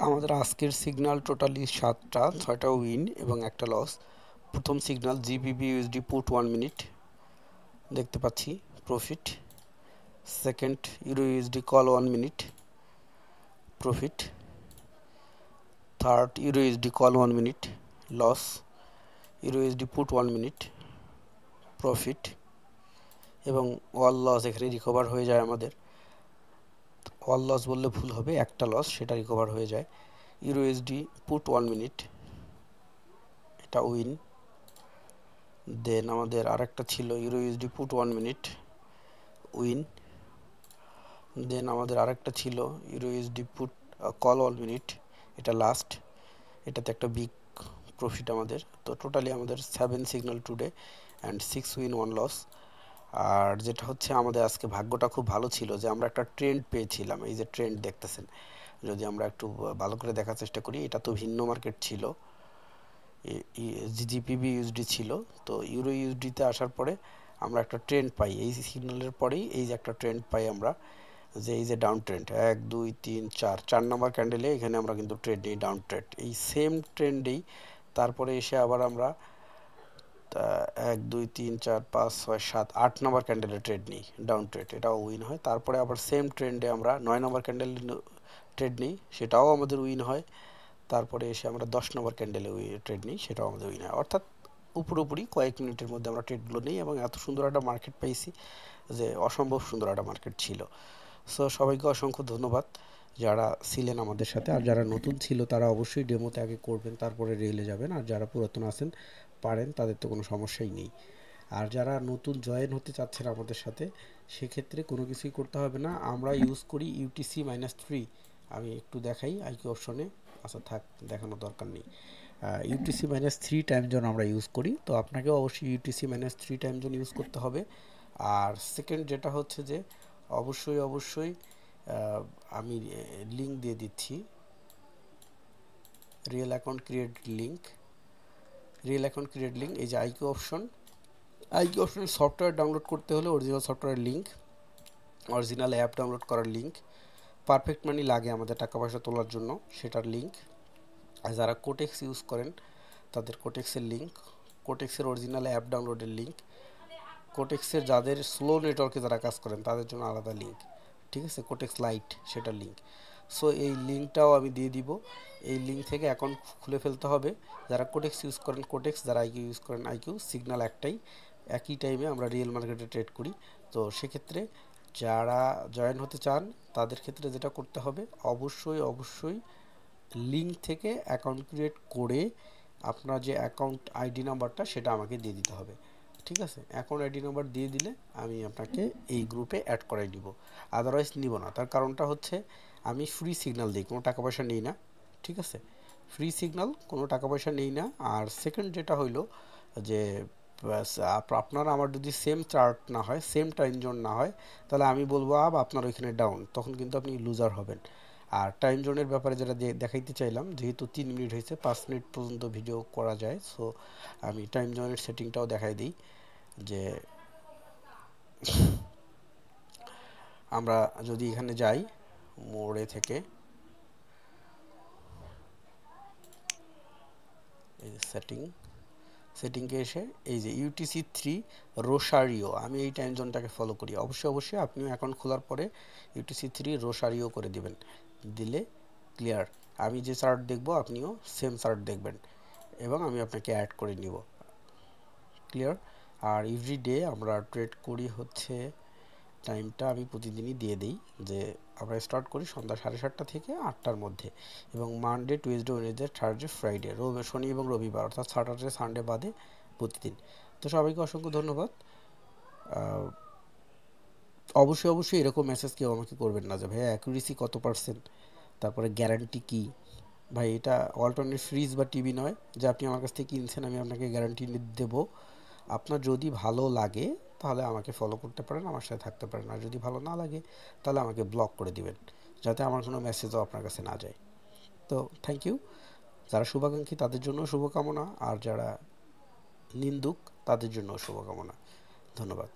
আমাদের আজকের signal totally 7টা, 6টা উইন এবং একটা লস। প্রথম signal GBP USD put 1 minute দেখতে পাচ্ছি profit. Second euro USD call 1 minute profit. Third euro USD call 1 minute loss. Euro USD put 1 minute profit এবং অল লস এখানে রিকভার হয়ে যায় আমাদের। অল লস বললে ভুল হবে, একটা লস সেটা রিকভার হয়ে যায়। ইউরো ইউএসডি পুট 1 মিনিট এটা উইন। দেন আমাদের আরেকটা ছিল euro USD put 1 minute win. Then আমাদের আরেকটা ছিল euro USD put call 1 minute, এটা লাস্ট। এটাতে একটা বিগ প্রফিট আমাদের। তো টোটালি আমাদের 7 signal today and 6 win 1 loss. আর যেটা হচ্ছে আমাদের আজকে ভাগ্যটা খুব ভালো ছিল যে আমরা একটা ট্রেন্ড পেয়েছিলাম। এই যে ট্রেন্ড দেখতেছেন, যদি আমরা একটু ভালো করে দেখার চেষ্টা করি, এটা তো ভিন্ন মার্কেট ছিল, জিপিবি ইউএসডি ছিল। তো ইউরো ইউএসডিতে আসার পরে আমরা একটা ট্রেন্ড পাই, এই সিগন্যালের পরেই এই যে একটা ট্রেন্ড পাই আমরা, যে এই যে ডাউন ট্রেন্ড 1 2 3 4 নম্বর ক্যান্ডেলে এখানে আমরা কিন্তু ট্রেড নিই ডাউন ট্রেড, এই সেম ট্রেন্ডেই তারপরে এসে আবার আমরা 1 2 3 4 5 6 7 8 নম্বর ক্যান্ডেলে ট্রেড নিই ডাউন ট্রেড, এটাও উইন হয়। তারপরে আবার সেম ট্রেন্ডে আমরা 9 নম্বর ক্যান্ডেলে ট্রেড নিই, সেটাও আমাদের উইন হয়। তারপরে এসে আমরা 10 নম্বর ক্যান্ডেলে ট্রেড নিই, সেটাও আমাদের উইন হয়। অর্থাৎ উপরি কয়েক মিনিটের মধ্যে আমরা ট্রেডগুলো নিই এবং এত সুন্দর একটা মার্কেট পাইছি যে অসম্ভব সুন্দর একটা মার্কেট ছিল। সো সবাইকে অসংখ্য ধন্যবাদ যারা ছিলেন আমাদের সাথে। আর যারা নতুন ছিল তারা অবশ্যই ডেমোতে আগে করবেন, তারপরে রেলে যাবেন। আর যারা পুরাতন আছেন পারেন, তাদের তো কোনো সমস্যাই নেই। আর যারা নতুন জয়েন হতে চাচ্ছেন আমাদের সাথে, সেক্ষেত্রে কোনো কিছুই করতে হবে না। আমরা ইউজ করি UTC-3। আমি একটু দেখাই আইকিউ অপশনে। আচ্ছা থাক, দেখানোর দরকার নেই। UTC-3 টাইম জোন আমরা ইউজ করি, তো আপনাকেও অবশ্যই UTC-3 টাইম জোন ইউজ করতে হবে। আর সেকেন্ড যেটা হচ্ছে যে অবশ্যই আমি লিঙ্ক দিয়ে দিচ্ছি, রিয়েল অ্যাকাউন্ট ক্রিয়েট লিঙ্ক। এই যে আইকিউ অপশনের সফটওয়্যার ডাউনলোড করতে হলে original software link, original app download করার লিঙ্ক, পারফেক্ট মানি লাগে আমাদের টাকা পয়সা তোলার জন্য, সেটার লিঙ্ক। আর যারা কোটেক্স ইউজ করেন তাদের কোটেক্সের লিঙ্ক, কোটেক্সের অরিজিনাল অ্যাপ ডাউনলোডের লিঙ্ক, কোটেক্সের যাদের স্লো নেটওয়ার্কে যারা কাজ করেন তাদের জন্য আলাদা লিঙ্ক, ঠিক আছে, কোটেক্স লাইট সেটার লিঙ্ক। সো এই লিঙ্কটাও আমি দিয়ে দিব। এই লিঙ্ক থেকে অ্যাকাউন্ট খুলে ফেলতে হবে। যারা কোটেক্স ইউজ করেন কোটেক্স, যারা আইকিউ ইউজ করেন আইকিউ, সিগন্যাল একটাই, একই টাইমে আমরা রিয়েল মার্কেটে ট্রেড করি। তো সেক্ষেত্রে যারা জয়েন হতে চান তাদের ক্ষেত্রে যেটা করতে হবে, অবশ্যই লিঙ্ক থেকে অ্যাকাউন্ট ক্রিয়েট করে আপনার যে অ্যাকাউন্ট আইডি নাম্বারটা সেটা আমাকে দিয়ে দিতে হবে, ঠিক আছে। অ্যাকাউন্ট আইডি নাম্বার দিয়ে দিলে আমি আপনাকে এই গ্রুপে অ্যাড করাই দিব, আদারওয়াইজ নিব না। তার কারণটা হচ্ছে আমি ফ্রি সিগন্যাল দিই, কোনো টাকা পয়সা নেই না, ঠিক আছে। ফ্রি সিগন্যাল, কোনো টাকা পয়সা নেই না। আর সেকেন্ড যেটা হইলো যে আপনারা আমার যদি সেম চার্ট না হয়, সেম টাইম জোন না হয়, তাহলে আমি বলবো আপনার ওইখানে ডাউন, তখন কিন্তু আপনি লুজার হবেন। আর টাইম জোনের ব্যাপারে যেটা দেখাইতে চাইলাম, যেহেতু 3 মিনিট হয়েছে, 5 মিনিট পর্যন্ত ভিডিও করা যায়, সো আমি টাইম জোনের সেটিংটাও দেখাই দিই। যে আমরা যদি এখানে যাই মোড়ে থেকে, এই যে সেটিংকে এসে এই যে UTC-3 রোসারিও, আমি এই টাইম জোনটাকে ফলো করি। অবশ্যই আপনিও অ্যাকাউন্ট খোলার পরে UTC-3 রোসারিও করে দিবেন, দিলে ক্লিয়ার। আমি যে চার্ট দেখবো আপনিও সেম চার্ট দেখবেন এবং আমি আপনাকে অ্যাড করে নিব, ক্লিয়ার। আর এভরিডে আমরা ট্রেড করি হচ্ছে, টাইমটা আমি প্রতিদিনই দিয়ে দিই, যে আমরা স্টার্ট করি সন্ধ্যা 7:30টা থেকে 8টার মধ্যে, এবং Monday Tuesday Wednesday Thursday Friday, শনি এবং রবিবার, অর্থাৎ স্যাটারডে সানডে বাদে প্রতিদিন। তো সবাইকে অসংখ্য ধন্যবাদ। অবশ্যই এরকম মেসেজ কেউ আমাকে করবেন না যে ভাই অ্যাকুরেসি কত %, তারপরে গ্যারান্টি কি। ভাই এটা অল্টারনেট ফ্রিজ বা টিভি নয় যে আপনি আমার কাছ থেকে কিনছেন আমি আপনাকে গ্যারান্টি দেবো। আপনার যদি ভালো লাগে তাহলে আমাকে ফলো করতে পারেন, আমার সাথে থাকতে পারেন। আর যদি ভালো না লাগে তাহলে আমাকে ব্লক করে দিবেন, যাতে আমার কোনো মেসেজও আপনার কাছে না যায়। তো থ্যাংক ইউ। যারা শুভাকাঙ্ক্ষী তাদের জন্য শুভকামনা, আর যারা নিন্দুক তাদের জন্য শুভকামনা। ধন্যবাদ।